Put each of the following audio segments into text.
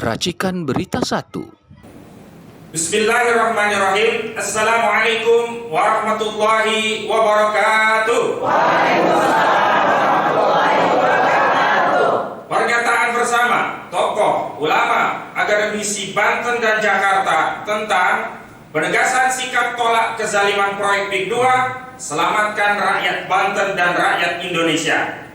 Racikan Berita 1. Bismillahirrahmanirrahim. Assalamualaikum warahmatullahi wabarakatuh. Pernyataan bersama tokoh, ulama, akademisi Banten dan Jakarta tentang penegasan sikap tolak kezaliman proyek PIK 2, selamatkan rakyat Banten dan rakyat Indonesia.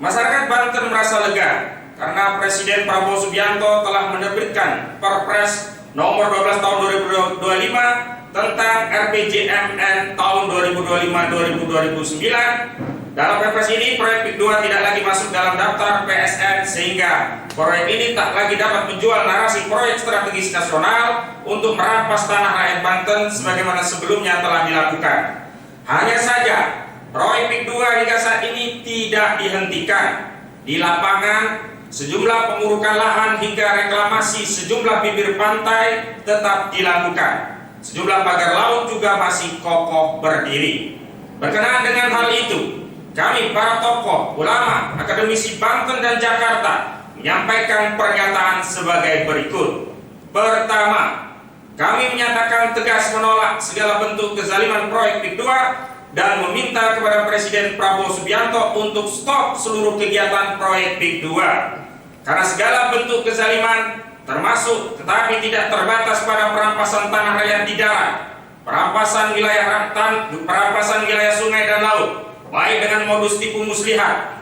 Masyarakat Banten merasa lega karena Presiden Prabowo Subianto telah menerbitkan Perpres nomor 12 tahun 2025 tentang RPJMN tahun 2025-2029. Dalam Perpres ini, proyek PIK 2 tidak lagi masuk dalam daftar PSN, sehingga proyek ini tak lagi dapat menjual narasi proyek strategis nasional untuk merampas tanah rakyat Banten sebagaimana sebelumnya telah dilakukan. Hanya saja, proyek PIK 2 hingga saat ini tidak dihentikan. Di lapangan, sejumlah pengurukan lahan hingga reklamasi sejumlah bibir pantai tetap dilakukan. Sejumlah pagar laut juga masih kokoh berdiri. Berkenaan dengan hal itu, kami para tokoh, ulama, akademisi Banten dan Jakarta menyampaikan pernyataan sebagai berikut. Pertama, kami menyatakan tegas menolak segala bentuk kezaliman proyek PIK 2 dan meminta kepada Presiden Prabowo Subianto untuk stop seluruh kegiatan proyek PIK 2. Karena segala bentuk kezaliman, termasuk tetapi tidak terbatas pada perampasan tanah rakyat di darat, perampasan wilayah sungai dan laut, baik dengan modus tipu muslihat,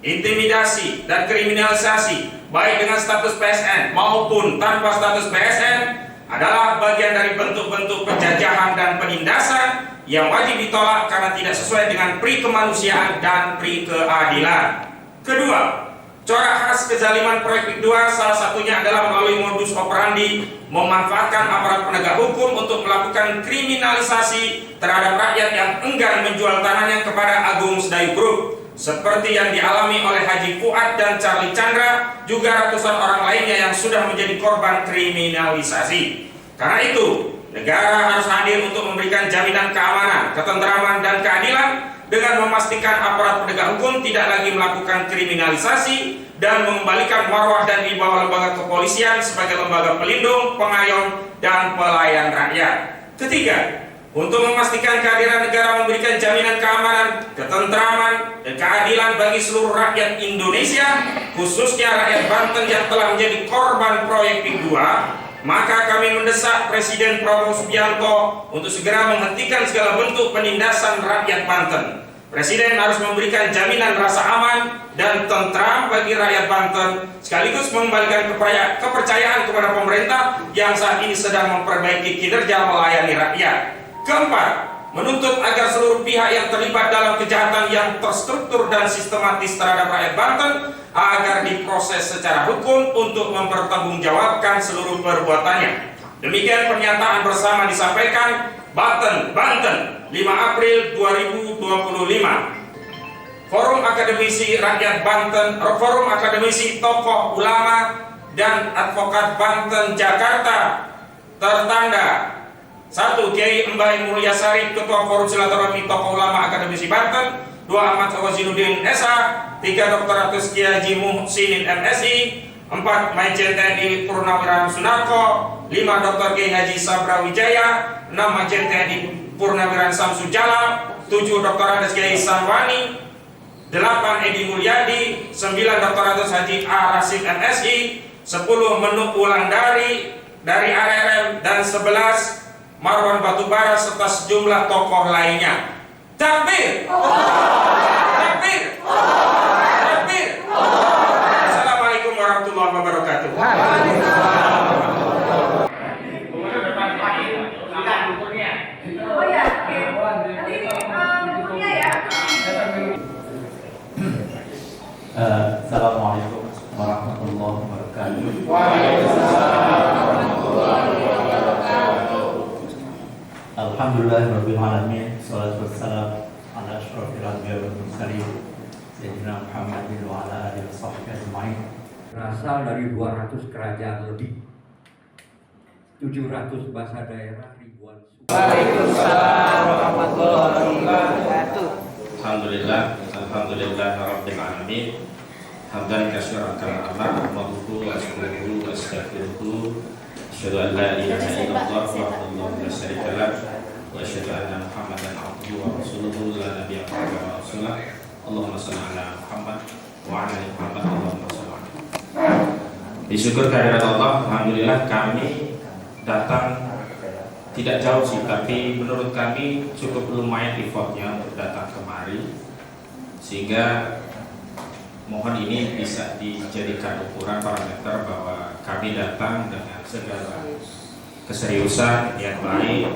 intimidasi dan kriminalisasi, baik dengan status PSN maupun tanpa status PSN, adalah bagian dari bentuk-bentuk penjajahan dan penindasan yang wajib ditolak karena tidak sesuai dengan pri kemanusiaan dan pri keadilan. Kedua, corak khas kezaliman proyek PIK 2 salah satunya adalah melalui modus operandi memanfaatkan aparat penegak hukum untuk melakukan kriminalisasi terhadap rakyat yang enggan menjual tanahnya kepada Agung Sedayu Group, seperti yang dialami oleh Haji Fuad dan Charlie Chandra, juga ratusan orang lainnya yang sudah menjadi korban kriminalisasi. Karena itu, negara harus hadir untuk memberikan jaminan keamanan, ketentraman, dan keadilan dengan memastikan aparat penegak hukum tidak lagi melakukan kriminalisasi dan mengembalikan marwah dan wibawa lembaga kepolisian sebagai lembaga pelindung, pengayom, dan pelayan rakyat. Ketiga, untuk memastikan kehadiran negara memberikan jaminan keamanan, ketentraman, dan keadilan bagi seluruh rakyat Indonesia, khususnya rakyat Banten yang telah menjadi korban proyek PIK 2, maka kami mendesak Presiden Prabowo Subianto untuk segera menghentikan segala bentuk penindasan rakyat Banten. Presiden harus memberikan jaminan rasa aman dan tentram bagi rakyat Banten, sekaligus mengembalikan kepercayaan kepada pemerintah yang saat ini sedang memperbaiki kinerja melayani rakyat. Keempat, menuntut agar seluruh pihak yang terlibat dalam kejahatan yang terstruktur dan sistematis terhadap rakyat Banten agar diproses secara hukum untuk mempertanggungjawabkan seluruh perbuatannya. Demikian pernyataan bersama disampaikan Banten, 5 April 2025. Forum Akademisi Rakyat Banten, Forum Akademisi Tokoh Ulama dan Advokat Banten Jakarta tertanda 1. Kiai Mbah Mulyasari, Ketua Forum Silaturahmi Tokoh Ulama Akademisi Banten. 2. Ahmad Wazinuddin S.A. 3. Dr. Agus Kiai Haji Muhsinin MSI. 4. Majen TNI Purnawirawan Sunarko. 5. Dr. Kiai Haji Sabra Wijaya. 6. Majen TNI Purnawirawan Samsu Jalal. 7. Dr. Andes Kiai Sanwani. 8. Edi Mulyadi. 9. Dr. Agus Haji A. Rasid MSI. 10. Menuk Wulandari dari ARM. Dan 11. Marwan Batubara serta sejumlah tokoh lainnya. Takbir! Takbir! Takbir! Assalamualaikum warahmatullahi wabarakatuh. Assalamualaikum warahmatullahi wabarakatuh. Alhamdulillahirabbil alamin, shalatu wassalam ala asyrofil anbiya'i wal mursalin sayyidina Muhammadin wa ala alihi washabbihi ajmain. Berasal dari 200 kerajaan lebih, 700 bahasa daerah, ribuan suku. Waalaikumsalam warahmatullahi wabarakatuh. Alhamdulillah rabbil alamin. Hamdan katsiran kama amara wa Asyhadu an la ilaha illallah wahdahu la syarika lah wa asyhadu anna Muhammadan abduhu wa rasuluhu la nabiyya ba'dahu wa rasulah. Allahumma shalli ala Muhammad wa ala ali Muhammad. Allahumma shalli ala Disyukur kehadirat Allah, alhamdulillah kami datang tidak jauh sih, tapi menurut kami cukup lumayan effortnya untuk datang kemari, sehingga mohon ini bisa dijadikan ukuran parameter bahwa kami datang dengan segala keseriusan yang baik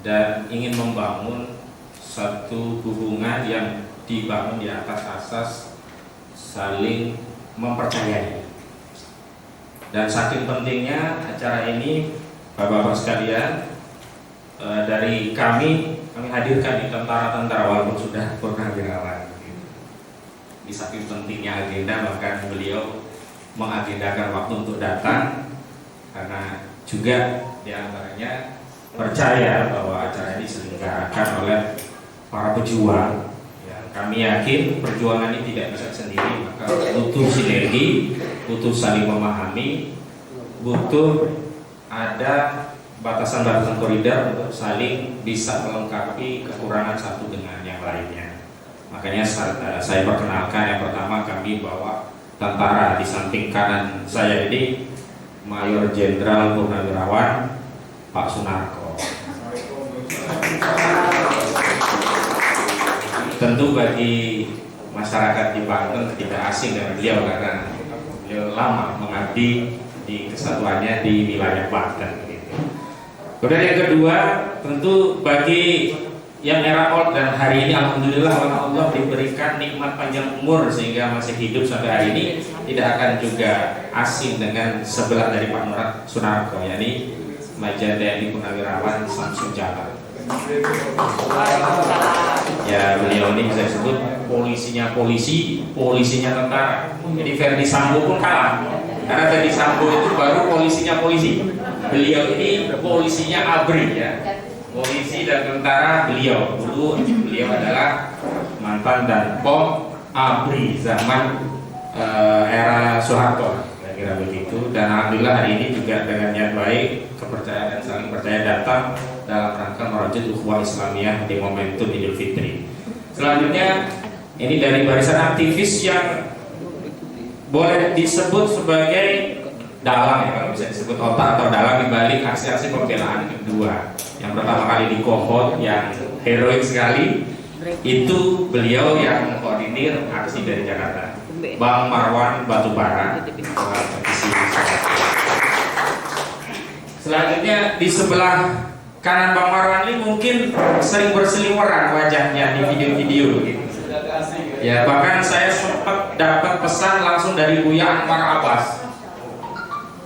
dan ingin membangun satu hubungan yang dibangun di atas asas saling mempercayai. Dan saking pentingnya acara ini, Bapak-bapak sekalian, dari kami hadirkan di tentara-tentara walaupun sudah purnawirawan. Di saking pentingnya agenda, bahkan beliau mengagendakan waktu untuk datang, karena juga diantaranya percaya bahwa acara ini diselenggarakan oleh para pejuang. Ya, kami yakin perjuangan ini tidak bisa sendiri, maka butuh sinergi, butuh saling memahami, butuh ada batasan-batasan koridor untuk saling bisa melengkapi kekurangan satu dengan yang lainnya. Makanya saya perkenalkan, yang pertama kami bawa tentara di samping kanan saya ini Mayor Jenderal Purnawirawan Pak Sunarko. Tentu bagi masyarakat di Banten tidak asing dengan beliau karena beliau lama mengabdi di kesatuannya di wilayah Banten. Kemudian yang kedua, tentu bagi yang era old dan hari ini alhamdulillah Allah diberikan nikmat panjang umur sehingga masih hidup sampai hari ini, tidak akan juga asing dengan sebelah dari Pak Sunarko, yakni Majen TNI Purnawirawan Samsul Jalan. Ya, beliau ini bisa disebut polisinya polisi, polisinya tentara. Jadi Verdi Sambo pun kalah, karena Verdi Sambo itu baru polisinya polisi. Beliau ini polisinya ABRI, ya, polisi dan tentara. Beliau dulu adalah mantan dan pom ABRI zaman era Soeharto, saya kira begitu. Dan alhamdulillah hari ini juga dengan niat baik, kepercayaan dan saling percaya datang dalam rangka merajut ukhuwah Islamiyah di momentum Idul Fitri. Selanjutnya ini dari barisan aktivis yang boleh disebut sebagai dalang, ya, kalau bisa disebut otak atau dalang di balik aksi-aksi pembelaan kedua. Yang pertama kali di Kohot yang heroik sekali, itu beliau yang mengkoordinir aksi dari Jakarta, Bang Marwan Batubara. Selanjutnya di sebelah kanan Bang Marwan ini mungkin sering berseliweran wajahnya di video-video gitu. Ya, bahkan saya sempat dapat pesan langsung dari Buya Anwar Abbas.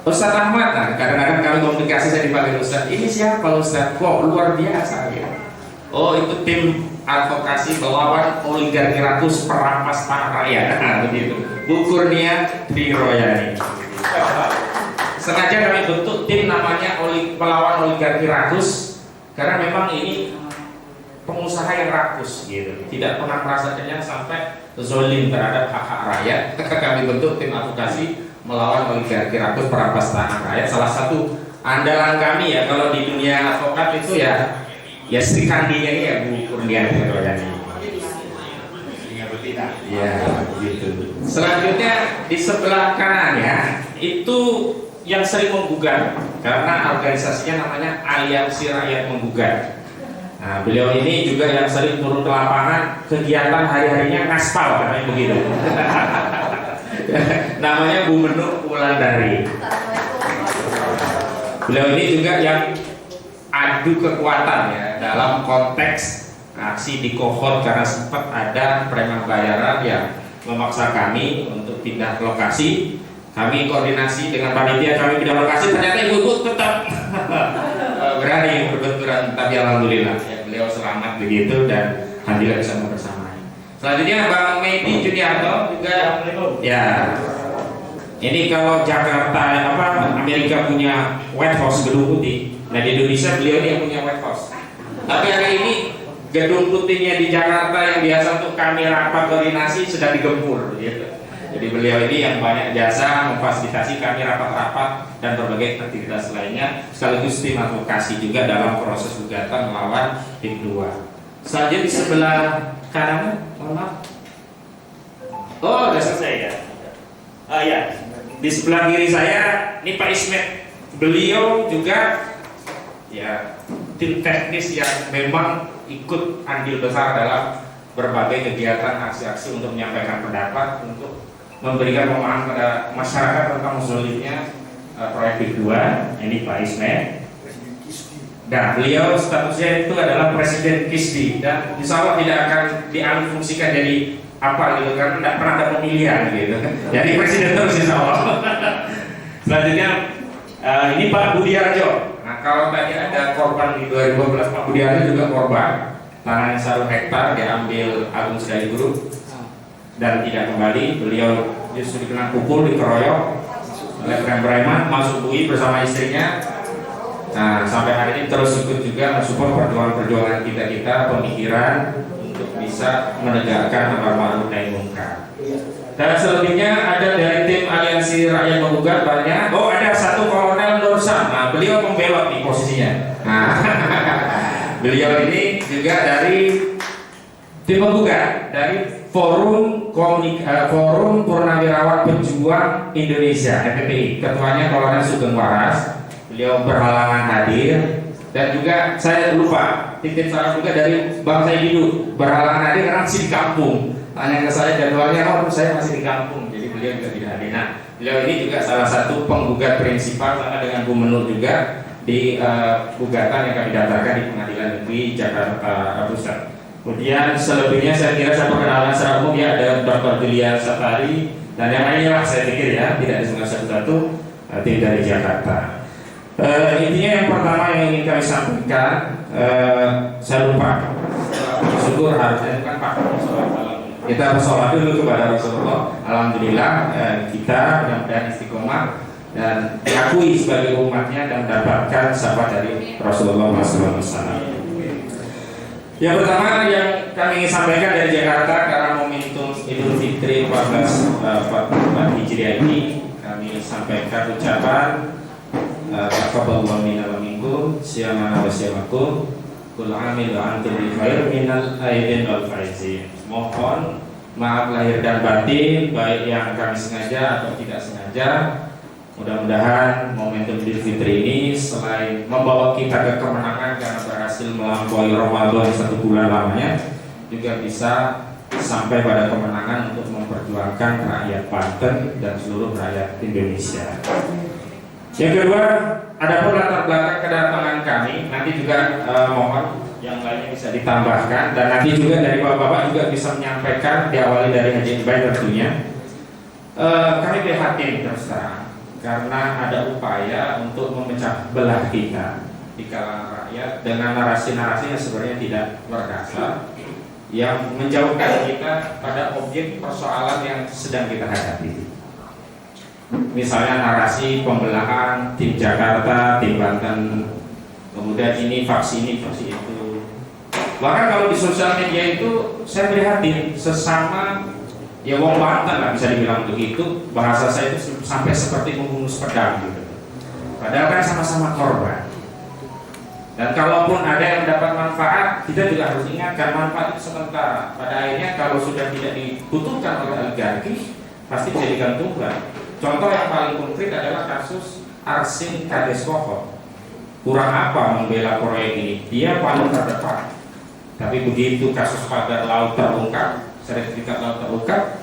Ustadz Ahmad, nah kadang-kadang kami komunikasi saya dipanggil Ustadz, ini siapa Ustadz? Kok luar biasa ya? Oh, itu tim advokasi melawan oligarki ratus perampas tanah rakyat. Nah, begitu. Bu Kurnia Triroyani. Sengaja kami bentuk tim namanya melawan oligarki ratus, karena memang ini pengusaha yang rakus gitu, tidak pernah merasa kenyang sampai zolim terhadap hak-hak rakyat. Kami bentuk tim advokasi melawan oligarki rakus perampas tanah rakyat. Salah satu andalan kami ya kalau di dunia advokat itu ya Sri Kandinya ini ya Bu Kurnia Triroyani. Ya gitu. Selanjutnya di sebelah kanan ya, itu yang sering menggugat karena organisasinya namanya Aliansi Rakyat Menggugat. Nah, beliau ini juga yang sering turun ke lapangan, kegiatan hari-harinya ngaspal, katanya begitu. Namanya Bu Menuk Wulandari. Beliau ini juga yang adu kekuatan ya dalam konteks aksi di Kohot, karena sempat ada preman bayaran yang memaksa kami untuk pindah lokasi. Kami koordinasi dengan panitia, kami pindah lokasi, ternyata ibu-ibu tetap berani berbenturan, tapi alhamdulillah ya, beliau selamat begitu dan alhamdulillah bisa membersamai. Selanjutnya Bang Medi Juniarto juga ya. Ini kalau Jakarta Amerika punya White House gedung putih, nah di Indonesia beliau ini yang punya White House. Tapi hari ini gedung putihnya di Jakarta yang biasa untuk kami rapat koordinasi sedang digempur gitu. Jadi beliau ini yang banyak jasa memfasilitasi kami rapat-rapat dan berbagai aktivitas lainnya, sekaligus tim advokasi juga dalam proses gugatan melawan tim 2. Selanjutnya di sebelah kanan, mohon maaf. Oh, udah selesai ya. Oh ya, di sebelah kiri saya ini Pak Ismet. Beliau juga ya tim teknis yang memang ikut andil besar dalam berbagai kegiatan aksi-aksi untuk menyampaikan pendapat, untuk memberikan pemahaman pada masyarakat tentang sulitnya proyek PIK 2. Ini Pak Ismet. Nah, beliau statusnya itu adalah Presiden KISDI dan insya Allah tidak akan dialih fungsikan jadi apa gitu kan, tidak pernah ada pemilihan gitu. Jadi presiden terus insya Allah. Selanjutnya ini Pak Budiarjo. Nah, kalau tadi ada korban di 2012, Pak Budiarjo juga korban. Tanahnya 1 hektar diambil Agung Sedayu Group dan tidak kembali. Beliau justru dikena pukul, dikeroyok oleh preman, masuk UI bersama istrinya. Nah, sampai hari ini terus ikut juga mensupport perjuangan kita pemikiran untuk bisa menegakkan amar ma'ruf nahi munkar. Dan selebihnya ada dari tim Aliansi Rakyat Menggugat banyak. Oh, ada satu Kolonel Nursan. Nah, beliau membelot di posisinya. Nah, beliau ini juga dari tim menggugat dari Forum Purnawirawan Pejuang Indonesia (FPPI). Ketuanya Kolonel Sugeng Waras. Beliau berhalangan hadir, dan juga saya lupa titip salam juga dari Bang Saididu, berhalangan hadir karena masih di kampung. Tanya ke saya jadwalnya, oh saya masih di kampung, jadi beliau juga tidak hadir. Nah, beliau ini juga salah satu penggugat prinsipal sama dengan Bu Menur juga di gugatan yang kami daftarkan di Pengadilan Negeri Jakarta Pusat. Kemudian selebihnya saya kira saya perkenalan secara umum ya, ada Dr. Julia Safari dan yang lainnya lah saya pikir ya, tidak disebut satu-satu, tim dari Jakarta. Intinya yang pertama yang ingin kami sampaikan, saya lupa, syukur harusnya itu kan Pak, kita bersolat dulu kepada Rasulullah. Alhamdulillah kita mudah-mudahan istiqomah dan diakui sebagai umatnya dan mendapatkan syafaat dari Rasulullah SAW. Yang pertama yang kami ingin sampaikan dari Jakarta karena momentum Idul Fitri 1444 Hijriah ini, kami sampaikan ucapan taqabbalallahu minna wa minkum siyamana wa siyamakum kul amin wa antum bi khair minal aidin wal faizin. Mohon maaf lahir dan batin, baik yang kami sengaja atau tidak sengaja. Mudah-mudahan momentum Idul Fitri ini selain membawa kita ke kemenangan karena berhasil melampaui Ramadan 1 bulan lamanya, juga bisa sampai pada kemenangan untuk memperjuangkan rakyat Banten dan seluruh rakyat Indonesia. Yang kedua, ada pun latar belakang kedatangan kami, nanti juga mohon yang lainnya bisa ditambahkan, dan nanti juga dari bapak-bapak juga bisa menyampaikan, diawali dari Haji Ibai tentunya. Kami prihatin terus terang karena ada upaya untuk memecah belah kita di kalangan rakyat dengan narasi-narasi yang sebenarnya tidak berdasar, yang menjauhkan kita pada objek persoalan yang sedang kita hadapi. Misalnya narasi pembelahan tim Jakarta, tim Banten, kemudian ini faksi itu. Bahkan kalau di sosial media itu saya prihatin, sesama ya wong Banten lah bisa dibilang begitu, bahasa saya itu sampai seperti membunuh pedang gitu. Padahal kan sama-sama korban. Dan kalaupun ada yang mendapat manfaat, kita juga harus ingatkan manfaat itu sementara. Pada akhirnya kalau sudah tidak dibutuhkan oleh oligarki, pasti bisa digantungkan. Contoh yang paling konkret adalah kasus Arsin Kades Kokok. Kurang apa membela proyek ini? Dia paling terdepan. Tapi begitu kasus pagar laut terungkap, sertifikat laut terungkap,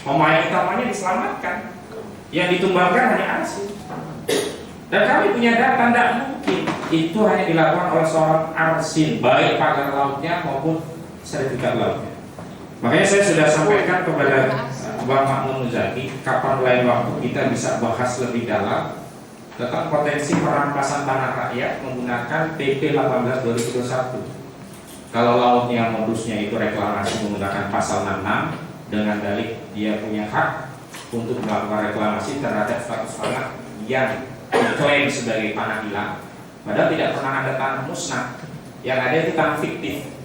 pemain utamanya diselamatkan. Yang ditumbangkan hanya Arsin. Dan kami punya data, tidak mungkin itu hanya dilakukan oleh seorang Arsin, baik pagar lautnya maupun sertifikat lautnya. Makanya saya sudah sampaikan kepada Bang Makmun Muzaki, kapan lain waktu kita bisa bahas lebih dalam tentang potensi perampasan tanah rakyat menggunakan PP 18 2021. Kalau lautnya modusnya itu reklamasi menggunakan pasal 66 dengan dalih dia punya hak untuk melakukan reklamasi terhadap status tanah yang diklaim sebagai tanah hilang, padahal tidak pernah ada tanah musnah, yang ada itu tanah fiktif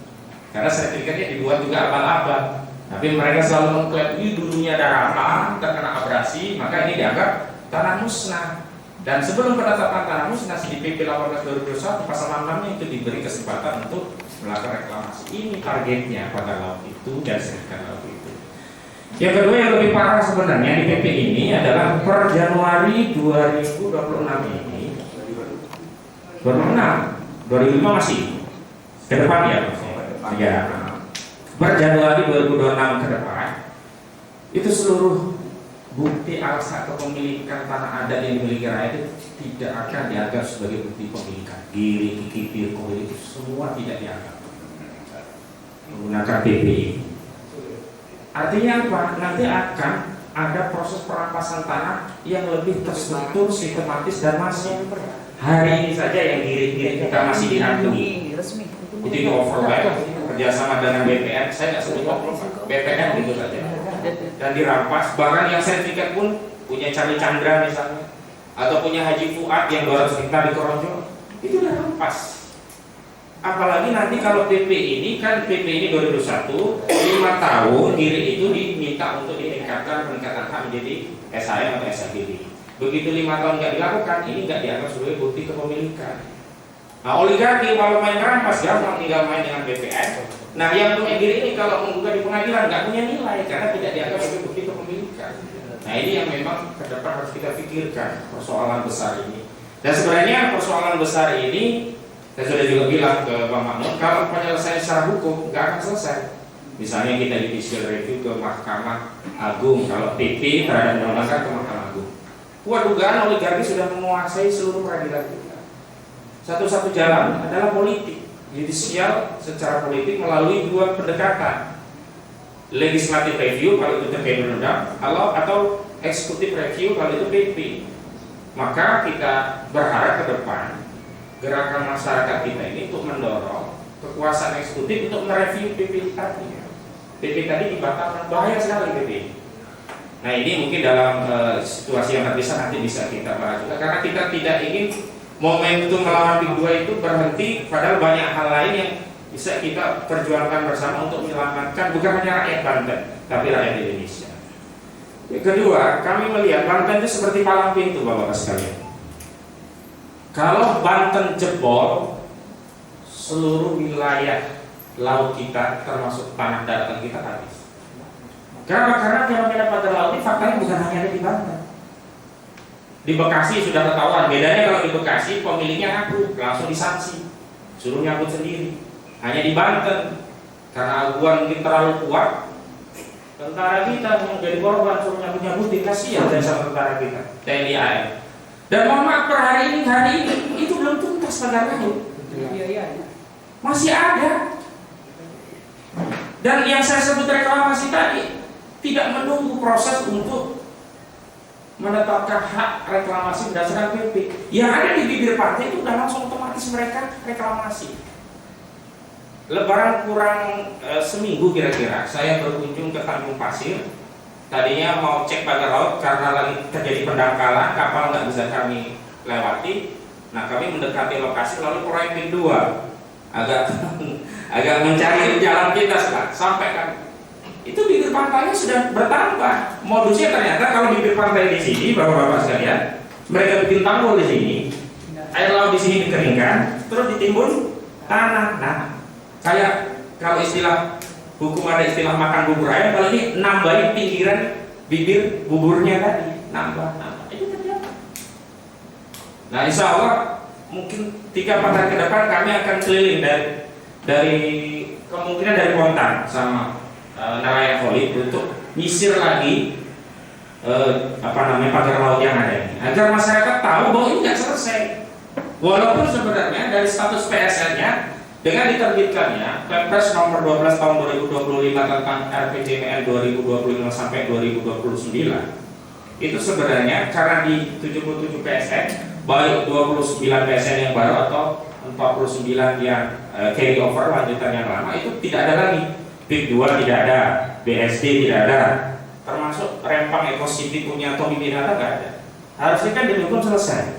karena sertifikatnya dibuat juga abal-abal. Tapi mereka selalu mengklaim ini dulunya daratan terkena abrasi, maka ini dianggap tanah musnah. Dan sebelum penetapan tanah musnah di PP 18/2021 pasal 66 itu diberi kesempatan untuk melakukan reklamasi. Ini targetnya pada laut itu dan sertifikat laut itu. Yang kedua yang lebih parah sebenarnya di PP ini adalah per Januari 2026 ini 2005 masih ke depan ya, ya. Per Januari 2026 ke depan itu seluruh bukti alsa kepemilikan tanah adat yang dimiliki rakyat itu tidak akan dianggap sebagai bukti pemilikan. Giri, kikipir, itu semua tidak dianggap menggunakan PPI. Artinya apa? Nanti akan ada proses perampasan tanah yang lebih terstruktur, sistematis dan masif. Hari ini saja yang giri-giri kita masih diatur. Itu di overlap kerjasama dengan BPN. Saya nggak sebut BPN gitu saja. Dan dirampas. Bahkan yang sertifikat pun punya Charlie Chandra misalnya, atau punya Haji Fuad yang 200 hektar di Koronjo, itu udah rampas. Apalagi nanti kalau PP ini kan PP ini 2021 5 tahun diri itu diminta untuk ditingkatkan peningkatan hak menjadi SHM atau SHGB. Begitu 5 tahun nggak dilakukan, ini nggak dianggap sebagai bukti kepemilikan. Nah, oligarki kalau main rampas gampang, tinggal main dengan BPN. Nah, yang punya diri ini kalau menggugat di pengadilan nggak punya nilai karena tidak dianggap sebagai bukti kepemilikan. Nah, ini yang memang ke depan harus kita pikirkan persoalan besar ini. Dan sebenarnya persoalan besar ini saya sudah juga bilang ke Bang Mahmud, kalau penyelesaian secara hukum nggak akan selesai. Misalnya kita judicial review ke Mahkamah Agung, kalau PP terhadap undang-undang ke Mahkamah Agung. Dugaan oligarki sudah menguasai seluruh peradilan kita. Satu-satu jalan adalah politik, judicial secara politik melalui dua pendekatan. Legislative review kalau itu terkait undang-undang, atau executive review kalau itu PP. Maka kita berharap ke depan gerakan masyarakat kita ini untuk mendorong kekuasaan eksekutif untuk mereview PP tadi. PP tadi dibatalkan, bahaya sekali PP. Nah, ini mungkin dalam situasi yang terpisah nanti bisa kita bahas juga, karena kita tidak ingin momentum melawan PIK 2 itu berhenti, padahal banyak hal lain yang bisa kita perjuangkan bersama untuk menyelamatkan bukan hanya rakyat Banten, tapi rakyat Indonesia. Yang kedua, kami melihat Banten itu seperti palang pintu, Bapak-Bapak sekalian. Kalau Banten jebol, seluruh wilayah laut kita termasuk tanah daratan kita habis. Karena fenomena pagar laut ini faktanya bukan hanya ada di Banten. Di Bekasi sudah ketahuan. Bedanya kalau di Bekasi pemiliknya ngaku, langsung disanksi, suruh nyabut sendiri. Hanya di Banten, karena aguan mungkin terlalu kuat, tentara kita menjadi korban, suruh nyabut-nyabutin, kasihan dari sama tentara kita, TNI AL. Dan mohon maaf, per hari ini itu belum tuntas pagar laut. Masih ada. Dan yang saya sebut reklamasi tadi tidak menunggu proses untuk menetapkan hak reklamasi berdasarkan PP. Yang ada di bibir pantai itu sudah langsung otomatis mereka reklamasi. Lebaran kurang seminggu kira-kira, saya berkunjung ke Tanjung Pasir. Tadinya mau cek pagar laut karena lagi terjadi pendangkalan, kapal nggak bisa kami lewati. Nah, kami mendekati lokasi lalu proyek PIK 2 agak mencari jalan pintas sampai kan. Itu bibir pantainya sudah bertambah. Modusnya ternyata kalau bibir pantai di sini, bapak-bapak sekalian, mereka bikin tanggul di sini, air laut di sini dikeringkan, terus ditimbun tanah. Nah, kayak kalau istilah hukum ada istilah makan bubur ayam, kalau ini nambahin pinggiran bibir buburnya tadi, nambah. Itu terjadi. Nah, insya Allah mungkin 3-4 hari ke depan kami akan keliling dari kemungkinan dari Kontan sama nelayan Holid untuk nyisir lagi pagar laut yang ada ini, agar masyarakat tahu bahwa ini nggak selesai. Walaupun sebenarnya dari status PSN-nya dengan diterbitkannya Perpres nomor 12 tahun 2025 tentang RPJMN 2025 sampai 2029 itu sebenarnya karena di 77 PSN baik 29 PSN yang baru atau 49 yang carry over lanjutan yang lama itu tidak ada lagi. PIK 2 tidak ada, BSD tidak ada, termasuk rempang ekositi punya Tommy Binata nggak ada. Harusnya kan demi hukum selesai.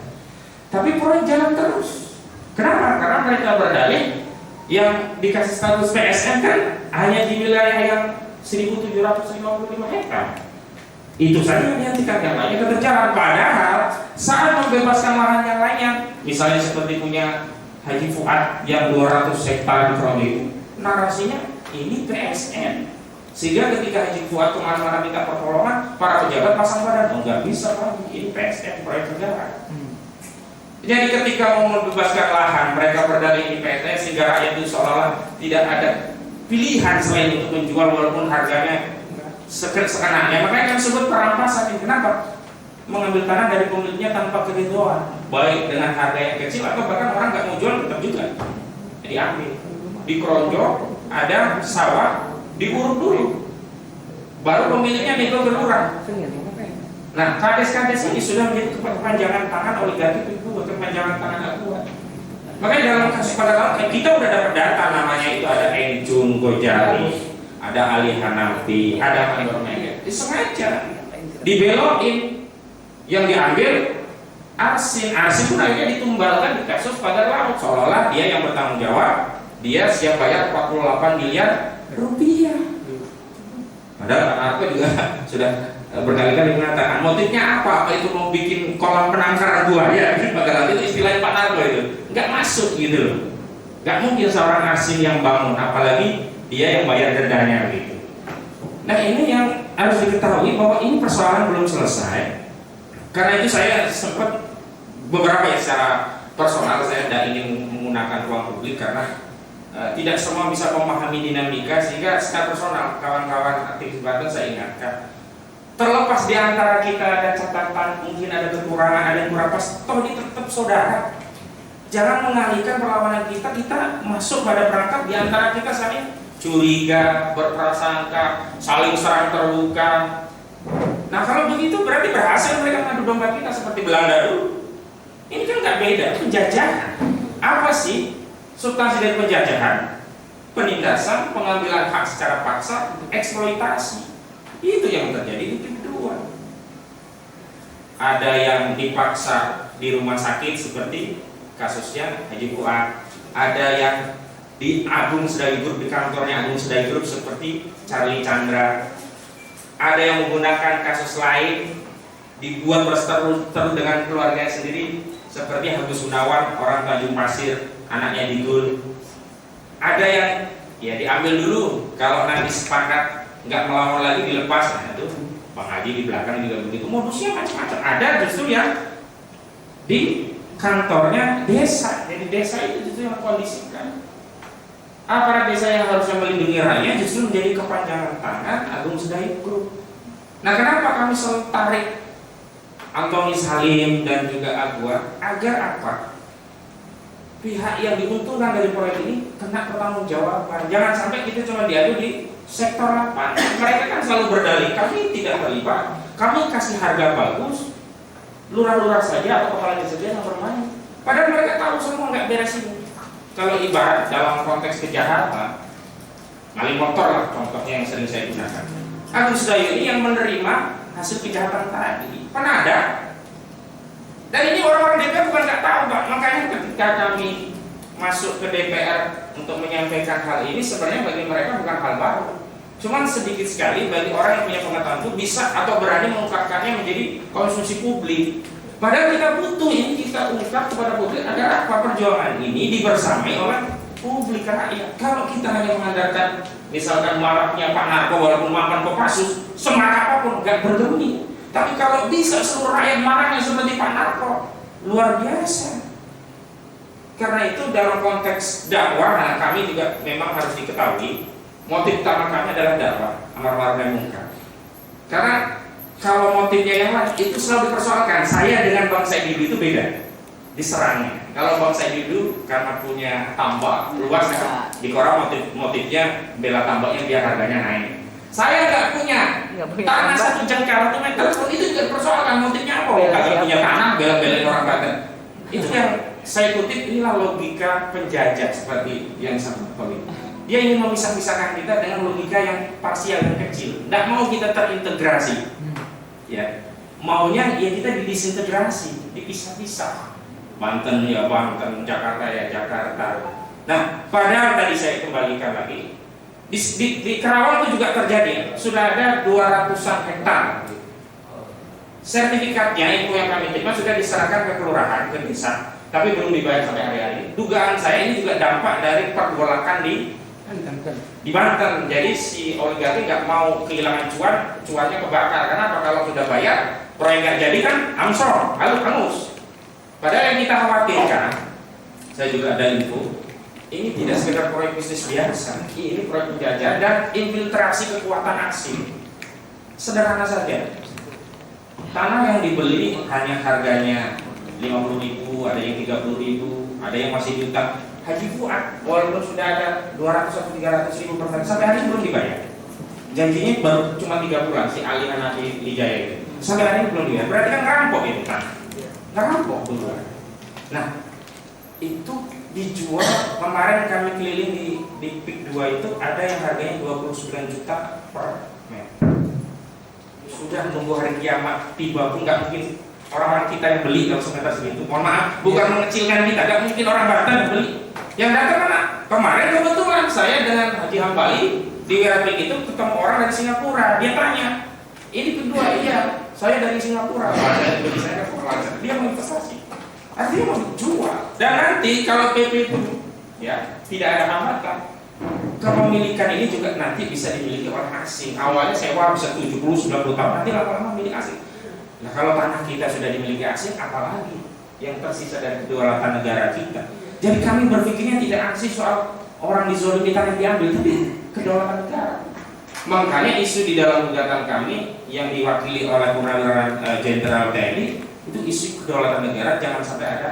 Tapi proyek jalan terus. Kenapa? Karena mereka berdalih yang dikasih status PSN kan hanya di wilayah yang 1.755 hektar. Itu saja yang dihentikan, yang lainnya tetap jalan. Padahal saat membebaskan lahan yang lainnya, misalnya seperti punya Haji Fuad yang 200 hektar di Probolinggo, narasinya ini PSN. Sehingga ketika Haji Fuad kemana-mana minta pertolongan, para pejabat pasang badan, oh nggak bisa Pak, ini PSN, proyek negara. Jadi ketika mau membebaskan lahan, mereka berdalih ini PSN, sehingga rakyat itu seolah-olah tidak ada pilihan selain untuk menjual walaupun harganya sekenanya. Makanya kami sebut perampasan. Kenapa? Mengambil tanah dari pemiliknya tanpa keridhaan, baik dengan harga yang kecil atau bahkan orang nggak mau jual tetap juga diambil. Di Kronjok ada sawah diuruk dulu, baru pemiliknya nego ke lurah. Nah, kades-kades ini sudah menjadi kepanjangan tangan oligarki itu, kepanjangan tangan Aqua. Makanya dalam kasus pada laut kita udah dapat data, namanya itu ada Enjun Gojali, ada Ali Hanafi, ada Manor Mega. Disengaja dibelokin, yang diambil Arsin. Arsin pun akhirnya ditumbalkan di kasus pada laut, seolah-olah dia yang bertanggung jawab, dia siap bayar 48 miliar rupiah. Padahal Pak juga sudah berkali-kali mengatakan motifnya apa itu mau bikin kolam penangkaran buaya. Padahal itu istilahnya Pak Narko itu nggak masuk gitu loh. Nggak mungkin seorang Arsin yang bangun, apalagi dia yang bayar dendanya gitu. Nah ini yang harus diketahui bahwa ini persoalan belum selesai. Karena itu saya sempat beberapa ya secara personal saya tidak ingin menggunakan ruang publik karena tidak semua bisa memahami dinamika, sehingga secara personal kawan-kawan aktivis Banten saya ingatkan, terlepas di antara kita ada catatan, mungkin ada kekurangan, ada yang kurang pas, toh ini tetap saudara. Jangan mengalihkan perlawanan kita masuk pada perangkap di antara kita saling curiga, berprasangka, saling serang terbuka. Nah kalau begitu berarti berhasil mereka mengadu domba kita seperti Belanda dulu. Ini kan nggak beda, penjajahan. Apa sih substansi dari penjajahan? Penindasan, pengambilan hak secara paksa, eksploitasi. Itu yang terjadi di kedua. Ada yang dipaksa di rumah sakit seperti kasusnya Haji Fuad. Ada yang di Agung Sedayu Group, di kantornya Agung Sedayu Group seperti Charlie Chandra. Ada yang menggunakan kasus lain dibuat berseteru dengan keluarga sendiri seperti Agus Gunawan, orang Tanjung Pasir, anaknya Digul. Ada yang ya diambil dulu, kalau nanti sepakat nggak melawan lagi dilepas. Nah itu Bang Haji di belakang juga begitu. Modusnya macam-macam. Ada justru yang di kantornya desa. Jadi desa itu justru yang kondisikan. Aparat desa yang harusnya melindungi rakyat justru menjadi kepanjangan tangan Agung Sedayu Group. Nah kenapa kami selalu tarik Antoni Salim dan juga Agua? Agar apa? Pihak yang diuntungkan dari proyek ini kena pertanggungjawaban. Jangan sampai kita cuma diadu di sektor lapangan. Mereka kan selalu berdalih, kami tidak terlibat, kami kasih harga bagus, lurah-lurah saja atau kepala desa saja yang bermain. Padahal mereka tahu semua nggak beres ini. Kalau ibarat dalam konteks kejahatan, maling motor lah contohnya yang sering saya gunakan. Agus Sedayu ini yang menerima hasil kejahatan tadi, penada. Dan ini orang-orang DPR bukan nggak tahu Pak. Makanya ketika kami masuk ke DPR untuk menyampaikan hal ini, sebenarnya bagi mereka bukan hal baru. Cuman sedikit sekali bagi orang yang punya pengetahuan itu bisa atau berani mengungkapkannya menjadi konsumsi publik. Padahal kita butuh ini, kita ungkap kepada publik agar apa perjuangan ini dibersamai oleh publik rakyat. Kalau kita hanya mengandalkan misalkan maraknya Pak Narko walaupun mantan Kopassus, semarak apapun nggak berdemi. Tapi kalau bisa seluruh rakyat maraknya seperti Pak Narko, luar biasa. Karena itu dalam konteks dakwah, nah kami juga memang harus diketahui motif utama kami adalah dakwah, amar ma'ruf nahi munkar. Karena kalau motifnya yang lain itu selalu dipersoalkan. Saya dengan Bang Said Didu itu beda diserangnya. Kalau Bang Said Didu karena punya tambak luas, di koran motifnya bela tambaknya biar harganya naik. Saya nggak punya tanah 1 jengkal 1 meter pun, itu juga dipersoalkan motifnya apa? Kagak punya tanah bela-belain orang Banten. Itu yang saya kutip, inilah logika penjajah seperti yang disebut tadi. Dia ingin memisah-misahkan kita dengan logika yang parsial dan kecil. Tidak mau kita terintegrasi. Ya, maunya ya kita didisintegrasi, dipisah-pisah. Banten ya Banten, Jakarta ya Jakarta. Nah, padahal tadi saya kembalikan lagi, Di Karawang itu juga terjadi, sudah ada 200-an hektar. Sertifikatnya itu yang kami terima sudah diserahkan ke kelurahan, ke desa, tapi belum dibayar sampai hari-hari. Dugaan saya ini juga dampak dari pergolakan di Banten. Jadi si oligarki nggak mau kehilangan cuannya kebakar. Kenapa? Kalau sudah bayar, proyek nggak jadi kan amsor, halus. Padahal yang kita khawatirkan, saya juga ada info, ini tidak sekedar proyek bisnis biasa, ini proyek penjajahan dan infiltrasi kekuatan asing. Sederhana saja. Tanah yang dibeli hanya harganya 50.000, ada yang 30.000, ada yang masih juta. Haji Fuad, walaupun sudah ada 200 atau 300.000 per tahun, sampai hari ini belum dibayar. Janjinya baru cuma 3 bulan si Ali Hanafi Lijaya itu. Sampai hari ini belum dibayar. Berarti kan ngerampok itu kan? Ngerampok duluan. Nah, itu dijual kemarin kami keliling di PIK 2 itu ada yang harganya 29 juta per meter. Sudah nunggu hari kiamat tiba pun nggak mungkin orang-orang kita yang beli kalau semeter segitu. Mohon maaf, bukan mengecilkan kita, nggak mungkin orang Banten yang beli. Yang datang mana? Kemarin kebetulan saya dengan Haji Hambali di WRP itu ketemu orang dari Singapura. Dia tanya, ini kedua, iya, saya dari Singapura. Saya beli saya dia mau investasi. Artinya mau dijual. Dan nanti kalau PP itu ya tidak ada hambatan, kepemilikan ini juga nanti bisa dimiliki orang asing. Awalnya sewa bisa 70-90 tahun, nanti lama-lama milik asing. Nah kalau tanah kita sudah dimiliki asing, apalagi yang tersisa dari kedaulatan negara kita. Jadi kami berpikirnya tidak asing soal orang dizolimi tanah diambil, tapi kedaulatan negara. Makanya isu di dalam gugatan kami yang diwakili oleh Purnawirawan Jenderal TNI itu isu kedaulatan negara, jangan sampai ada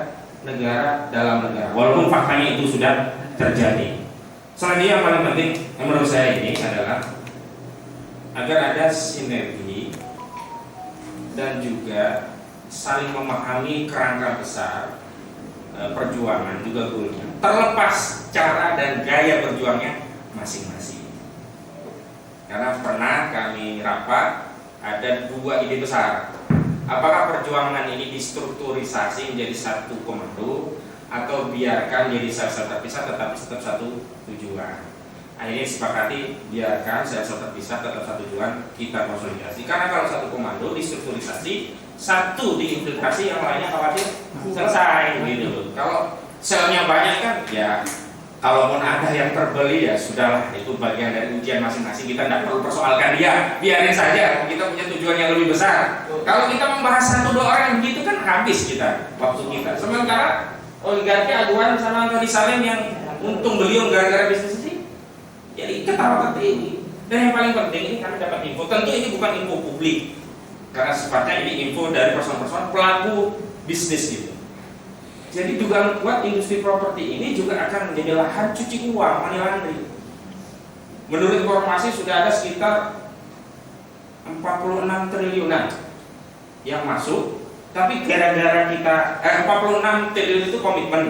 negara dalam negara. Walaupun faktanya itu sudah terjadi. Selanjutnya yang paling penting menurut saya ini adalah agar ada sinergi dan juga saling memahami kerangka besar perjuangan juga goalnya, terlepas cara dan gaya berjuangnya masing-masing. Karena pernah kami rapat ada 2 ide besar. Apakah perjuangan ini distrukturisasi menjadi satu komando atau biarkan jadi sel-sel terpisah tetapi tetap satu tujuan. Akhirnya disepakati biarkan sel-sel terpisah tetap satu tujuan, kita konsolidasi. Karena kalau satu komando distrukturisasi, satu diinfiltrasi, yang lainnya khawatir selesai gitu. Kalau selnya banyak kan ya kalaupun ada yang terbeli ya sudahlah, itu bagian dari ujian masing-masing, kita tidak perlu persoalkan dia, biarin saja, kita punya tujuan yang lebih besar. Kalau kita membahas 1-2 orang yang begitu kan habis kita waktu kita. Sementara oligarki aduan sama Antoni Salim yang untung beliau gara-gara bisnis ini jadi ketawa ini. Dan yang paling penting ini kami dapat info, tentu ini bukan info publik karena sifatnya ini info dari person-person pelaku bisnis gitu. Jadi dugaan kuat industri properti ini juga akan menjadi lahan cuci uang, money laundering. Menurut informasi sudah ada sekitar 46 triliunan yang masuk, tapi gara-gara kita 46 triliun itu komitmen,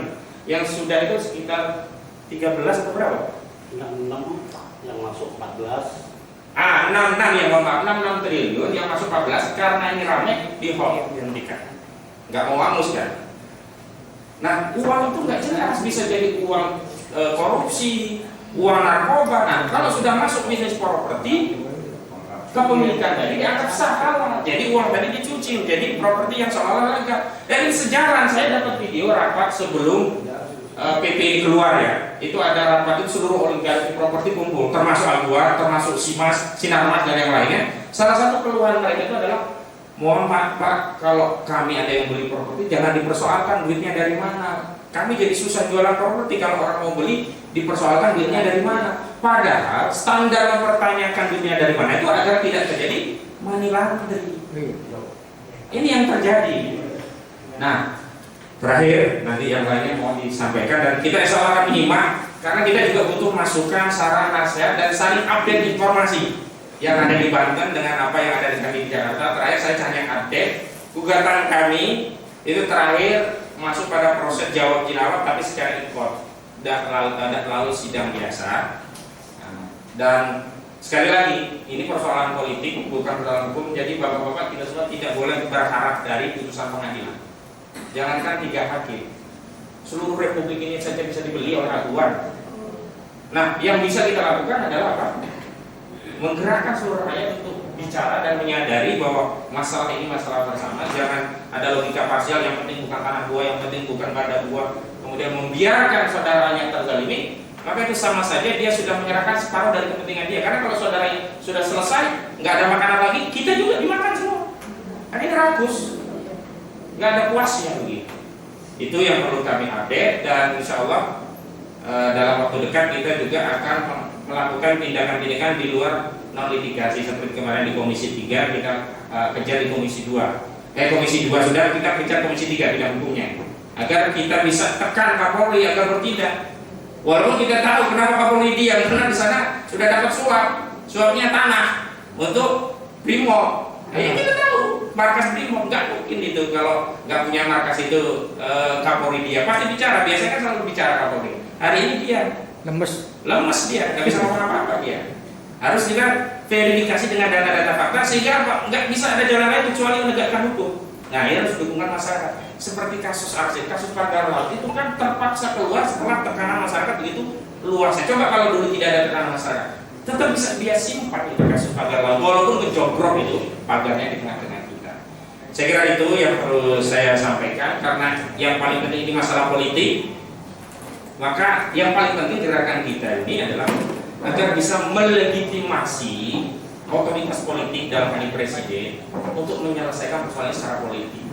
yang sudah itu sekitar 13 atau berapa? 66 yang masuk 14. 66 triliun yang masuk 14 karena ini rame di hold, dihentikan. Nggak mau angus kan? Nah, uang itu nggak jelas, bisa jadi uang korupsi, uang narkoba. Nah, kalau sudah masuk bisnis properti, kepemilikan tadi dianggap salah. Jadi uang tadi dicuci, jadi properti yang seolah-olah legal. Dan sejarah saya dapat video rapat sebelum PP ini keluar ya. Itu ada rapat itu seluruh oligarki properti kumpul, termasuk Albuar, termasuk Simas, Sinarmas dan yang lainnya. Salah satu keluhan mereka itu adalah, mohon maaf Pak, kalau kami ada yang beli properti jangan dipersoalkan duitnya dari mana. Kami jadi susah jualan properti kalau orang mau beli dipersoalkan duitnya dari mana. Padahal standar mempertanyakan duitnya dari mana itu agar tidak terjadi money laundering. Ini yang terjadi. Nah, terakhir nanti yang lainnya mau disampaikan dan kita insya Allah akan menyimak karena kita juga butuh masukan, saran, nasihat dan saling update informasi yang ada di Banten dengan apa yang ada di kami di Jakarta. Terakhir saya hanya update gugatan kami itu terakhir masuk pada proses jawab jawab tapi secara import dan lalu sidang biasa. Dan sekali lagi ini persoalan politik bukan persoalan hukum, jadi bapak-bapak kita semua tidak boleh berharap dari putusan pengadilan. Jangankan 3 hakim, seluruh republik ini saja bisa dibeli oleh aduan. Nah, yang bisa kita lakukan adalah apa? Menggerakkan seluruh rakyat untuk bicara dan menyadari bahwa masalah ini masalah bersama. Jangan ada logika parsial, yang penting bukan tanah gua, yang penting bukan badan gua, kemudian membiarkan saudaranya terzalimi. Maka itu sama saja dia sudah menyerahkan separuh dari kepentingan dia. Karena kalau saudaranya sudah selesai, nggak ada makanan lagi, kita juga dimakan semua. Kan ini rakus, nggak ada puasnya begitu. Itu yang perlu kami update, dan insya Allah dalam waktu dekat kita juga akan melakukan tindakan-tindakan di luar non litigasi, seperti kemarin di Komisi 3 kita kejar di Komisi 2. Komisi 2 sudah, kita kejar Komisi 3 bidang hukumnya, agar kita bisa tekan Kapolri agar bertindak. Walaupun kita tahu kenapa Kapolri diam, karena di sana sudah dapat suapnya tanah untuk Brimob. Kita tahu markas Brimob, nggak mungkin itu kalau nggak punya markas itu Kapolri dia pasti bicara. Biasanya kan selalu bicara Kapolri. Hari ini dia lemes dia, nggak bisa ngomong apa-apa dia. Harus juga verifikasi dengan data-data fakta, sehingga nggak bisa ada jalan lain kecuali menegakkan hukum. Nah, ini harus dukungan masyarakat. Seperti kasus Arsen, kasus pagar laut itu kan terpaksa keluar setelah tekanan masyarakat begitu luasnya. Coba kalau dulu tidak ada tekanan masyarakat, tetap bisa dia simpan itu kasus pagar laut, walaupun kejogrok itu pagarnya di tengah-tengah kita. Saya kira itu yang perlu saya sampaikan, karena yang paling penting ini masalah politik. Maka yang paling penting gerakan kita ini adalah agar bisa melegitimasi otoritas politik dalam hal ini presiden untuk menyelesaikan persoalan secara politik.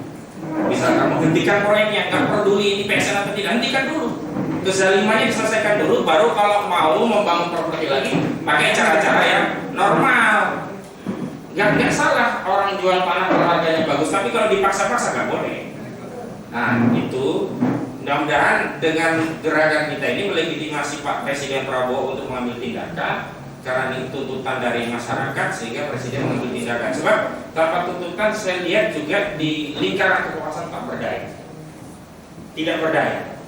Misalkan menghentikan proyeknya, nggak peduli ini PSN atau tidak, hentikan dulu. Kezalimannya diselesaikan dulu, baru kalau mau membangun properti lagi pakai cara-cara yang normal. Nggak salah orang jual tanah kalau harganya bagus, tapi kalau dipaksa-paksa nggak boleh. Nah itu mudah-mudahan dengan gerakan kita ini melegitimasi Pak Presiden Prabowo untuk mengambil tindakan, karena ini tuntutan dari masyarakat sehingga Presiden mengambil tindakan. Sebab tanpa tuntutan saya lihat juga di lingkaran kekuasaan tak berdaya, tidak berdaya.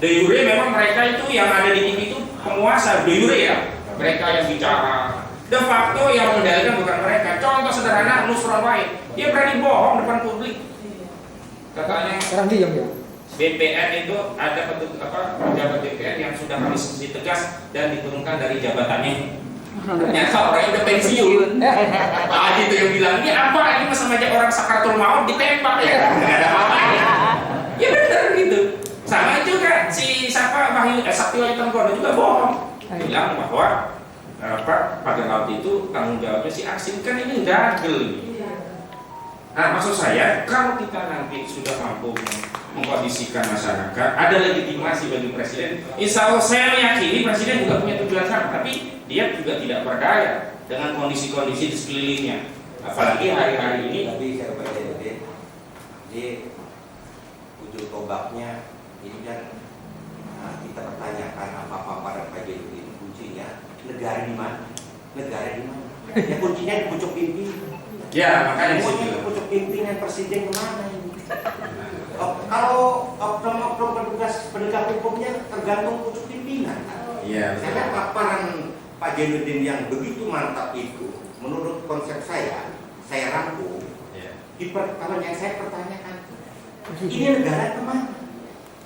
De jure memang mereka itu yang ada di TV itu penguasa, de jure ya, mereka yang bicara. De facto yang mengendalikan bukan mereka. Contoh sederhana, Nusron Wahid, dia berani bohong depan publik. Katanya Sekarang diam ya. BPN itu ada pejabat BPN yang sudah kami sanksi tegas dan diturunkan dari jabatannya. Ternyata orang udah pensiun. Pak Haji itu yang bilang, ini apa? Ini masa aja orang sakaratul maut ditembak ya? Nggak ada apa-apanya. Ya benar gitu. Sama juga si siapa Sakti Wahyu Tenggono juga bohong. Bilang bahwa pagar laut itu tanggung jawabnya si Aksin, kan ini dagel. Nah, maksud saya kalau kita nanti sudah mampu mengkondisikan masyarakat, ada legitimasi bagi presiden, insya Allah saya meyakini presiden juga punya tujuan sama, tapi dia juga tidak berdaya dengan kondisi-kondisi di sekelilingnya, apalagi hari-hari ini. Tapi saya percaya di ujung tombaknya ini kan kita pertanyakan apa-apa pada Pak Jokowi, kuncinya negara di mana? Negara di mana? Ya kuncinya di pucuk pimpinan. Ya, makanya semuanya pucuk pimpinan presiden kemana ini? Kalau oknum-oknum petugas penegak hukumnya tergantung pucuk pimpinan. Iya. Karena paparan Pak Jainuddin yang begitu mantap itu, menurut konsep saya rangkum. Ya. Kalau yang saya pertanyakan, ini negara kemana?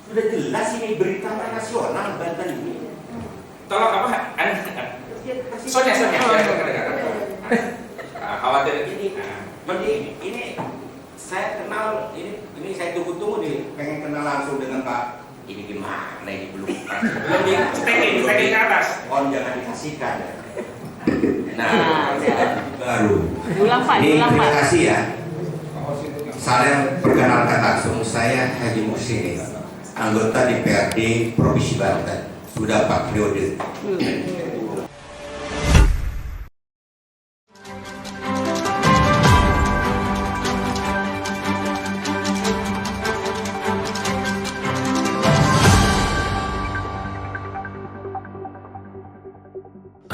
Sudah jelas ini berita nasional Banten ini. Tolong apa? Sonya. Khawatir ini saya kenal ini saya tunggu nih, pengen kenal langsung dengan Pak. Ini gimana ini belum stacking ke atas. Jangan dikasihkan. Nah, baru. Terima kasih ya. Saya perkenalkan langsung, saya Haji Muhsin, anggota DPRD Provinsi Banten, sudah 4 periode.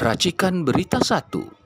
Racikan Berita 1.